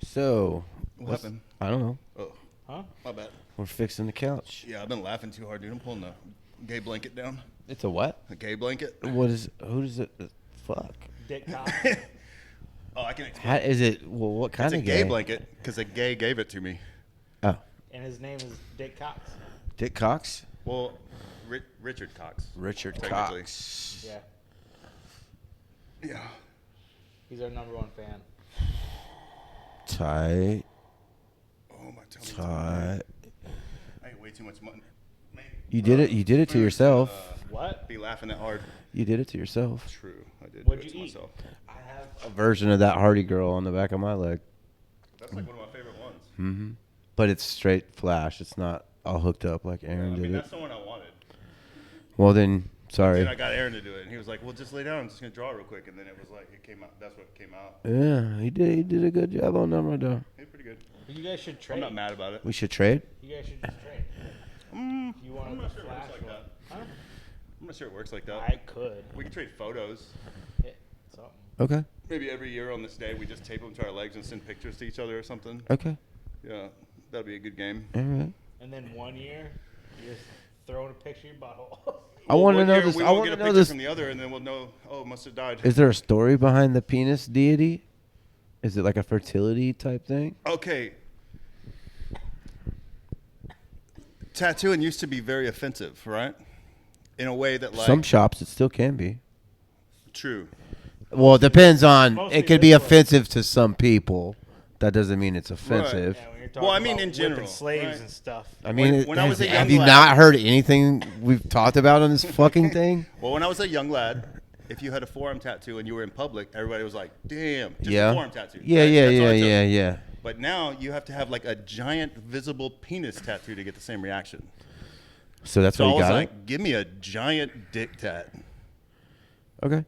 So, What happened? I don't know. Oh, Huh? my bad. We're fixing the couch. Yeah, I've been laughing too hard, dude. I'm pulling the gay blanket down. It's a what? A gay blanket. What is? Who does it? Fuck. Dick cock. Oh, I can explain. How is it? Well, what kind It's a of gay blanket because a gay gave it to me. Oh, And his name is Dick Cox. Dick Cox. Well, Richard Cox. Richard Technically. Cox. Yeah. Yeah. He's our #1 fan. Tight. Oh, my tummy. Tight. I ate way too much money. Man. You did it. You did it to yourself. What? Be laughing that hard. You did it to yourself. True. I did What'd do it to you eat? myself. I have. A version of that Hardy girl on the back of my leg. That's like one of my favorite ones. Mm-hmm. But it's straight flash. It's not all hooked up like Aaron I did mean, it. that's the one I wanted. Well then, sorry. Then I got Aaron to do it, and he was like, "Well, just lay down. I'm just gonna draw real quick." And then it was like, it came out. That's what came out. Yeah, he did. He did a good job on number though. Hey, pretty good. You guys should trade. I'm not mad about it. We should trade. You guys should just trade. You want I'm the not sure it flash works like one? that. Huh? I'm not sure it works like that. I could. We can trade photos. Hit something. Okay. Maybe every year on this day, we just tape them to our legs and send pictures to each other or something. Okay. Yeah, that'd be a good game. All right. And then 1 year, you're just throwing a picture of your butthole. I want to One know year this. We I won't want get to a know picture this. from the other, and then we'll know. Oh, it must have died. Is there a story behind the penis deity? Is it like a fertility type thing? Okay. Tattooing used to be very offensive, right? In a way that, like, Some shops it still can be. true. Well, it depends on. Mostly It could be this way. offensive to some people. That doesn't mean it's offensive. Yeah, when you're talking Well, I mean, about in general, whipping slaves right? and stuff. I mean, When I was a young have you lad- not heard anything we've talked about on this fucking thing? Well, when I was a young lad, if you had a forearm tattoo and you were in public, everybody was like, "Damn, just Yeah. a forearm tattoo." Yeah, Right? yeah, That's all yeah, it took. yeah, yeah. But now you have to have like a giant visible penis tattoo to get the same reaction. So that's So why I you was got like, "Give me a giant dick tat." it? Okay.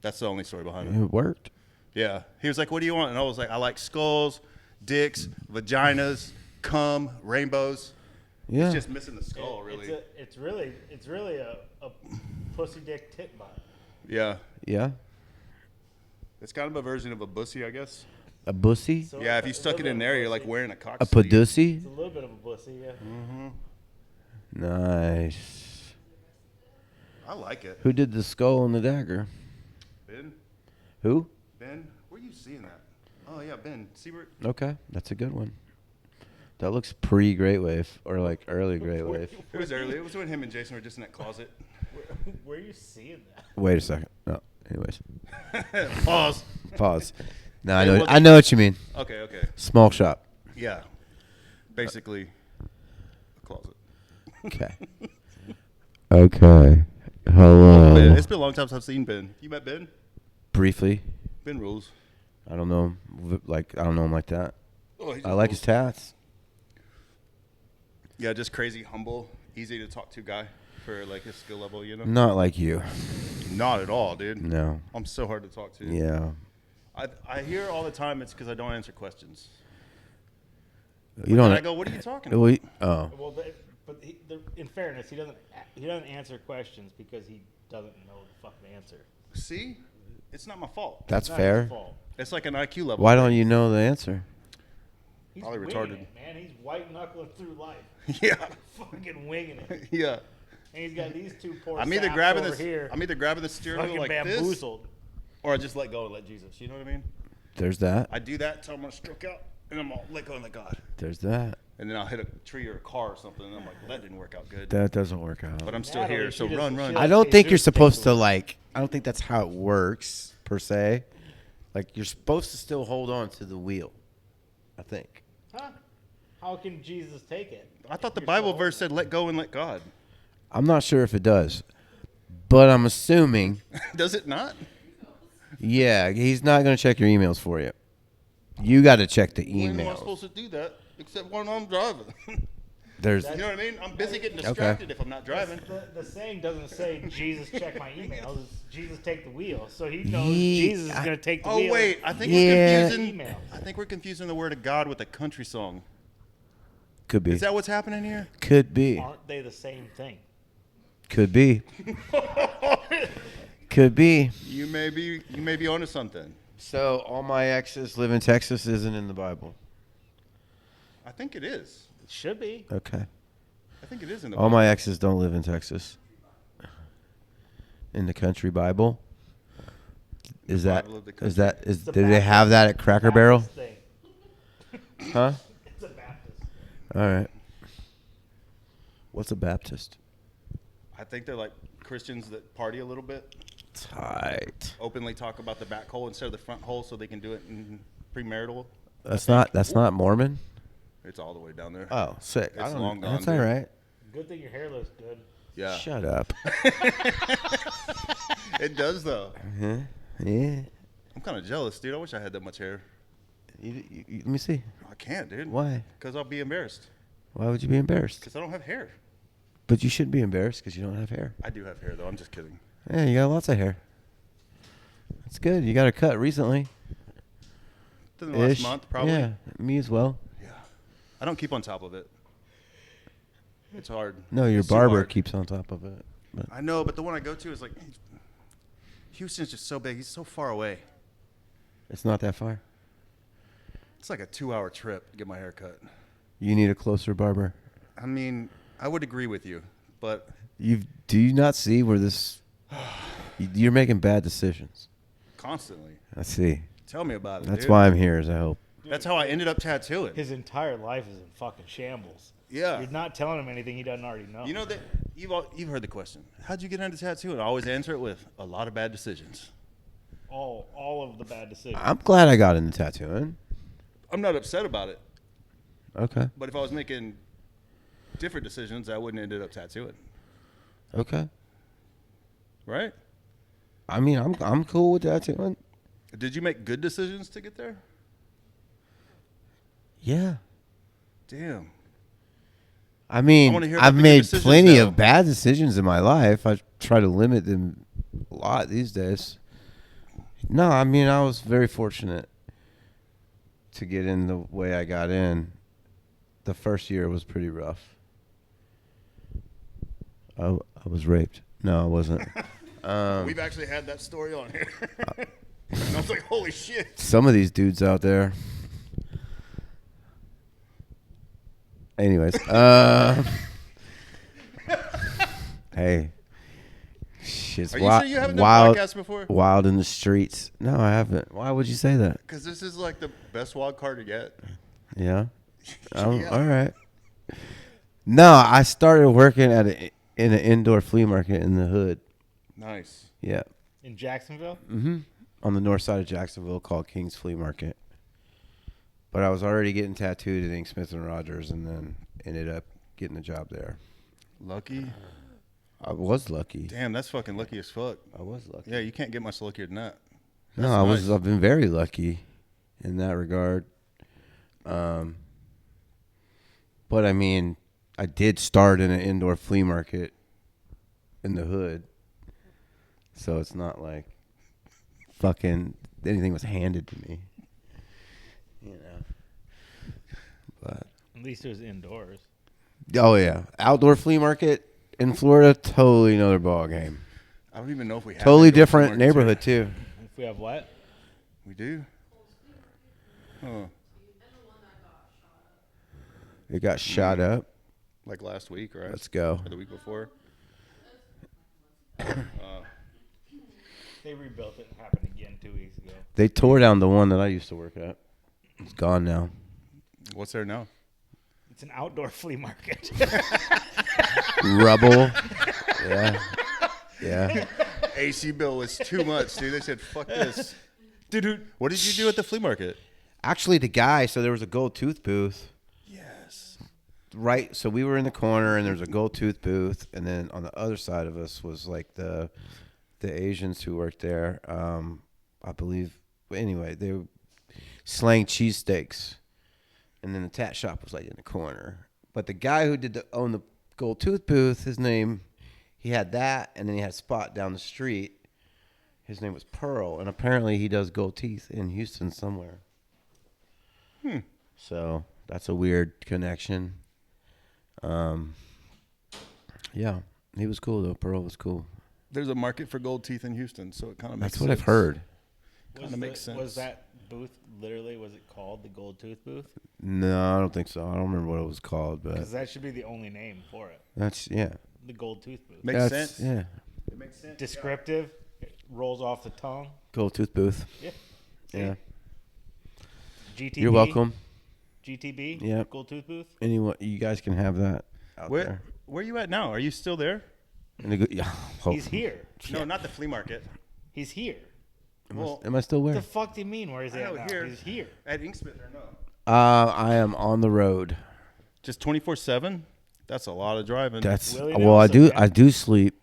That's the only story behind it. It worked. Yeah. He was like, "What do you want?" And I was like, "I like skulls, dicks, vaginas, cum, rainbows." Yeah. It's just missing the skull, really. It's really a pussy dick tit butt. Yeah. Yeah. It's kind of a version of a bussy, I guess. A bussy? So Yeah, if you it's a stuck it little in bit there, of you're like pussy. wearing a cock A sleeve. padussy? It's a little bit of a pussy, yeah. Nice. I like it. Who did the skull and the dagger? Ben? Who? Ben? Where are you seeing that? Oh, yeah, Ben. Siebert? Okay, that's a good one. That looks pre-Great Wave or like early Great Wave. It was early. It was when him and Jason were just in that closet. Where are you seeing that? Wait a second. No. Anyways, Pause. pause. No, It wasn't- I know what you mean. Okay. Small shop. Yeah. Basically, a closet. Okay. Okay. Hello. Ben, it's been a long time since I've seen Ben. You met Ben? Briefly, Ben rules. I don't know. I don't know him like that. Oh, he I just like rules. his tats. Yeah, just crazy, humble, easy to talk to guy for like his skill level, you know? Not like you. Not at all, dude. No. I'm so hard to talk to. Yeah. I hear all the time it's because I don't answer questions. You don't. And I go, what are you talking about? Oh. Well, in fairness, he doesn't answer questions because he doesn't know the fucking answer. See? It's not my fault. That's It's not fair. his fault. It's like an IQ level. Why don't you know the answer? He's Probably winging retarded. it, man. He's white knuckling through life. Yeah. Fucking winging it. Yeah. And he's got these two poor I'm either saps grabbing over this. here. I'm either grabbing the steering fucking wheel like this, bamboozled. or I just let go and let Jesus. You know what I mean? There's that. I do that until I'm gonna stroke out, and I'm all let go and let God. There's that. And then I'll hit a tree or a car or something, and I'm like, well, that didn't work out good. That doesn't work out. But I'm still Natalie, here, so she run. doesn't- I don't Hey, think you're Zeus supposed takes to away. like. I don't think that's how it works per se. Like you're supposed to still hold on to the wheel. I think. Huh? How can Jesus take it? I thought the You're Bible so- verse said, let go and let God. I'm not sure if it does, but I'm assuming. Does it not? Yeah, he's not going to check your emails for you. You got to check the When am I emails. supposed to do that? Except when I'm driving. There's. You know what I mean? I'm busy getting distracted if I'm not driving. The saying doesn't say Jesus check my emails. It's Jesus take the wheel. So he knows Ye- Jesus is going to take the Oh wheel. wait, I think Yeah. we're confusing. Emails. I think we're confusing the word of God with a country song. Could be. Is that what's happening here? Could be. Aren't they the same thing? Could be. Could be. You may be onto something. So all my exes live in Texas isn't in the Bible. I think it is. It should be. Okay. I think it is in the All my exes don't live in Texas. In the country Bible. Is that Bible of the is country. that is It's a do they have that at Cracker Barrel? Baptist thing. Huh? It's a Baptist. All right. What's a Baptist? I think they're like Christians that party a little bit, Tight. openly talk about the back hole instead of the front hole, so they can do it in premarital. That's not Mormon. It's all the way down there. Oh, sick. It's long gone, That's dude. all right. Good thing your hair looks good. Yeah, Shut up. it does though. Huh? Yeah. I'm kind of jealous, dude. I wish I had that much hair. Let me see. I can't, dude. Why? Because I'll be embarrassed. Why would you be embarrassed? Because I don't have hair. But you shouldn't be embarrassed because you don't have hair. I do have hair though. I'm just kidding. Yeah, you got lots of hair. That's good. You got a cut recently. Within the last Ish. month, probably. Yeah, me as well. Yeah. I don't keep on top of it. It's hard. No, your It's too barber hard. keeps on top of it. But I know, but the one I go to is like, Houston's just so big. He's so far away. it's not that far. It's like a 2-hour trip to get my hair cut. You need a closer barber. I mean, I would agree with you, but Do you not see where this? You're making bad decisions. constantly. I see. Tell me about it. That's dude. why I'm here. As I hope. That's how I ended up tattooing. His entire life is in fucking shambles. Yeah. You're not telling him anything he doesn't already know. You know that you've heard the question. How'd you get into tattooing? I always answer it with a lot of bad decisions. all of the bad decisions. I'm glad I got into tattooing. I'm not upset about it, Okay. but if I was making different decisions, I wouldn't ended up tattooing. Okay. Right? I mean, I'm cool with tattooing. Did you make good decisions to get there? Yeah. Damn. I mean, wanna hear about I've the good made decisions plenty now. of bad decisions in my life. I try to limit them a lot these days. No, I mean, I was very fortunate to get in the way I got in. The first year was pretty rough. I was raped. No, I wasn't. We've actually had that story on here. And I was like, holy shit. Some of these dudes out there. Anyways, hey, shit's Are you wild, sure you haven't done wild, podcasts before? wild in the streets. No, I haven't. Why would you say that? Because this is like the best wild card yet. Yeah. Yeah. All right. No, I started working at in an indoor flea market in the hood. Nice. Yeah. In Jacksonville? Mm-hmm. On the north side of Jacksonville, called King's Flea Market. But I was already getting tattooed at Ink Smith and Rogers, and then ended up getting a job there. Lucky? I was lucky. Damn, that's fucking lucky as fuck. I was lucky. Yeah, you can't get much luckier than that. No, That's I nice. was. I've been very lucky in that regard. But I mean, I did start in an indoor flea market in the hood. So it's not like fucking anything was handed to me. You know. But At least it was indoors. oh yeah, outdoor flea market in Florida, totally another ball game. I don't even know if we have Totally indoor flea different markets neighborhood here. too. If we have what? We do? Oh, It got shot up. like last week, right? Let's go. Or the week before? They rebuilt it. It happened again 2 weeks ago. They tore down the one that I used to work at. It's gone now. What's there now? It's an outdoor flea market. Rubble. Yeah. Yeah. AC bill was too much, dude. They said, fuck this. Dude, what did you do at the flea market? Actually, the guy, so there was a gold tooth booth. Yes. Right. So we were in the corner and there was a gold tooth booth. And then on the other side of us was like the Asians who worked there. I believe. Anyway, they were slaying cheesesteaks. And then the tat shop was like in the corner. But the guy who own the gold tooth booth, his name, he had that. And then he had a spot down the street. His name was Pearl. And apparently he does gold teeth in Houston somewhere. So that's a weird connection. Yeah, he was cool though. Pearl was cool. There's a market for gold teeth in Houston, so it kind of makes That's what sense. I've heard. Kind of makes sense. Was that booth literally, was it called the Gold Tooth Booth? No, I don't think so. I don't remember what it was called, but Because that should be the only name for it. that's yeah. The Gold Tooth Booth. Makes That's- sense. Yeah, It makes sense. Descriptive. It rolls off the tongue. gold tooth booth. Yeah. Yeah, GTB. you're welcome. GTB. Yep. Gold Tooth Booth. Anyone, you guys can have that out Where are you at now? Are you still there? there. Yeah, He's here. No, not the flea market. He's here. Am I still What where? the fuck do you mean? Where is he I at know, now? here. He's here. At Inksmith or no? I am on the road. Just 24/7? That's a lot of driving. That's Willie well, I Nelson, do. man. I do sleep.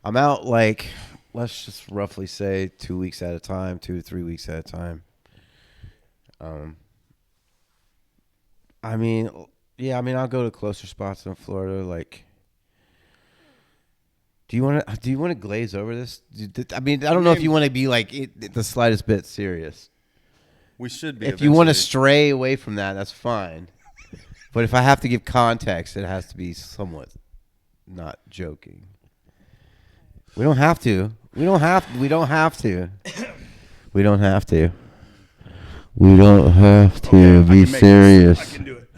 I'm out like, let's just roughly say 2 weeks at a time, 2 to 3 weeks at a time. I mean, yeah. I mean, I'll go to closer spots in Florida. Like, do you want to glaze over this? I mean, I don't know if you want to be like the slightest bit serious. We should be. If you want to eventually. stray away from that, that's fine. But if I have to give context, it has to be somewhat not joking. We don't have to. We don't have to. We don't have to. We don't have to. We don't have to Okay, I be can make this. serious. I can do it.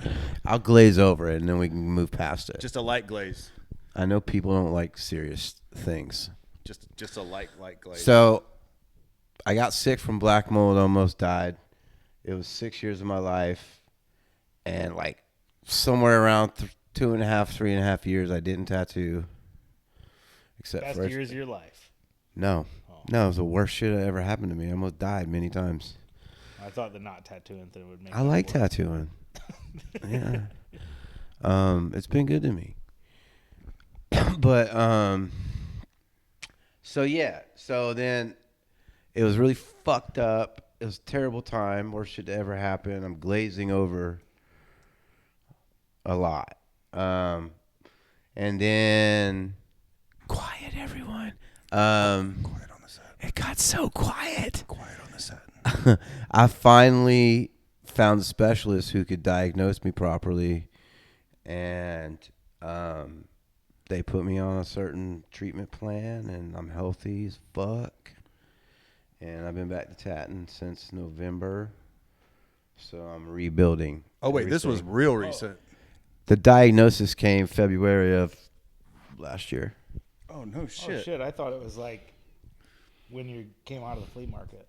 I'll glaze over it and then we can move past it. Just a light glaze. I know people don't like serious things. Just a light glaze. So I got sick from black mold, almost died. It was 6 years of my life. And like somewhere around 2.5, 3.5 years, I didn't tattoo. Except Best for years of your life. No. No, it was the worst shit that ever happened to me. I almost died many times. I thought the not tattooing thing would make I it like worse. tattooing. Yeah. It's been good to me. But so yeah. So then it was really fucked up. It was a terrible time. Worst shit to ever happen. I'm glazing over a lot. And then quiet everyone. Quiet on the set. It got so quiet. Quiet on the set. I finally found a specialist who could diagnose me properly, and they put me on a certain treatment plan, and I'm healthy as fuck. And I've been back to tatting since November, so I'm rebuilding. Oh, wait. This was everything. real recent. The diagnosis came February of last year. Oh, no Oh, shit. shit. I thought it was like when you came out of the flea market.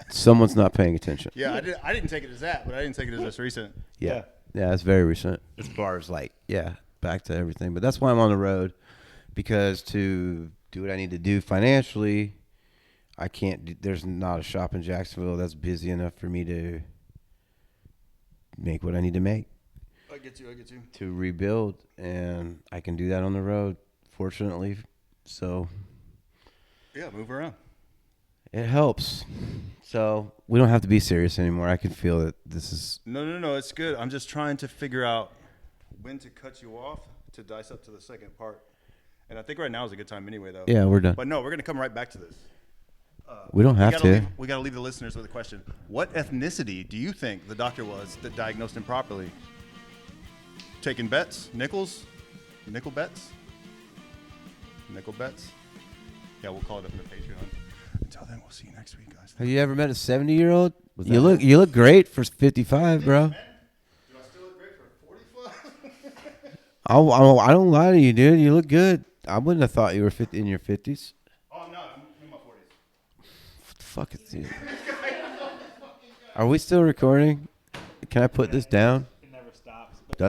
Someone's not paying attention. Yeah, I didn't take it as that, but I didn't take it as this recent. Yeah, it's very recent as far as like, back to everything. But that's why I'm on the road, because to do what I need to do financially, I can't. There's not a shop in Jacksonville that's busy enough for me to make what I need to make I get you. to rebuild, and I can do that on the road, fortunately. So Yeah, move around. it helps. So we don't have to be serious anymore. I can feel that this is. No, it's good. I'm just trying to figure out when to cut you off to dice up to the second part. And I think right now is a good time anyway, though. Yeah, we're done. But no, we're going to come right back to this. We don't have to. We got to leave the listeners with a question. What ethnicity do you think the doctor was that diagnosed him properly? Taking bets? Nickels? Nickel bets? Nickel bets? Yeah, we'll call it up in the Patreon. Until then, we'll see you next week, guys. Have you ever met a 70-year-old? You look great for 55, bro. Do I still look great for 45? I don't lie to you, dude. You look good. I wouldn't have thought you were in your 50s. Oh, no, I'm in my 40s. What the fuck is this? Are we still recording? Can I put this down?